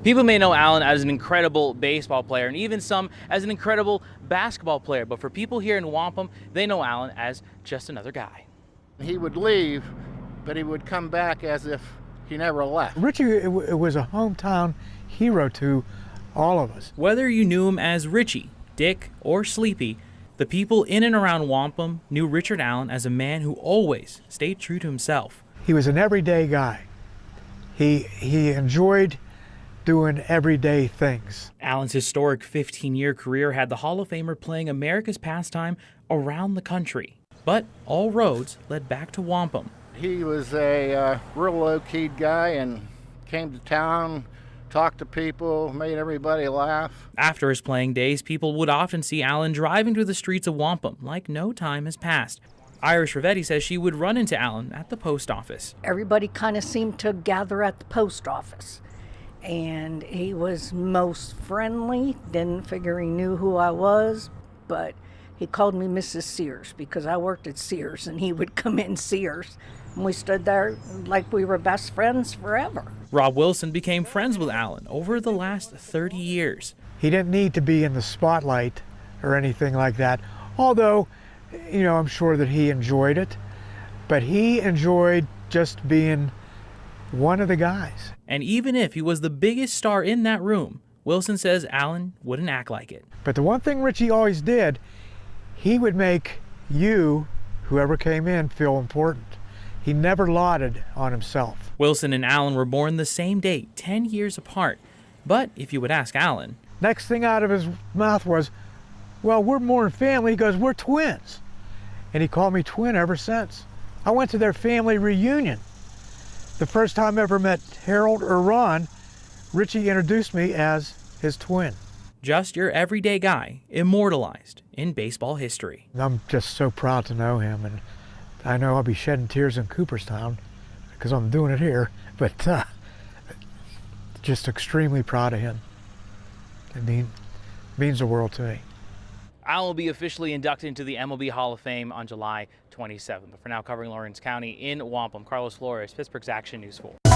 People may know Allen as an incredible baseball player and even some as an incredible basketball player, but for people here in Wampum, they know Allen as just another guy. He would leave, but he would come back as if he never left. Richie it was a hometown hero to all of us. Whether you knew him as Richie, Dick, or Sleepy, the people in and around Wampum knew Richard Allen as a man who always stayed true to himself. He was an everyday guy. He enjoyed doing everyday things. Allen's historic 15-year career had the Hall of Famer playing America's pastime around the country. But all roads led back to Wampum. He was a real low-key guy and came to town, talked to people, made everybody laugh. After his playing days, people would often see Allen driving through the streets of Wampum like no time has passed. Irish Ravetti says she would run into Allen at the post office. Everybody kind of seemed to gather at the post office. And he was most friendly. Didn't figure he knew who I was, but he called me Mrs. Sears because I worked at Sears and he would come in Sears. And we stood there like we were best friends forever. Rob Wilson became friends with Allen over the last 30 years. He didn't need to be in the spotlight or anything like that, although, you know, I'm sure that he enjoyed it, but he enjoyed just being one of the guys. And even if he was the biggest star in that room, Wilson says Allen wouldn't act like it. But the one thing Richie always did, he would make you, whoever came in, feel important. He never lauded on himself. Wilson and Allen were born the same date, 10 years apart. But if you would ask Allen, next thing out of his mouth was, well, we're more than family. He goes, we're twins. And he called me twin ever since. I went to their family reunion. The first time I ever met Harold or Ron, Richie introduced me as his twin. Just your everyday guy, immortalized in baseball history. I'm just so proud to know him, and I know I'll be shedding tears in Cooperstown because I'm doing it here, but just extremely proud of him. It means the world to me. Allen will be officially inducted into the MLB Hall of Fame on July 27th. But for now, covering Lawrence County in Wampum, Carlos Flores, Pittsburgh's Action News 4.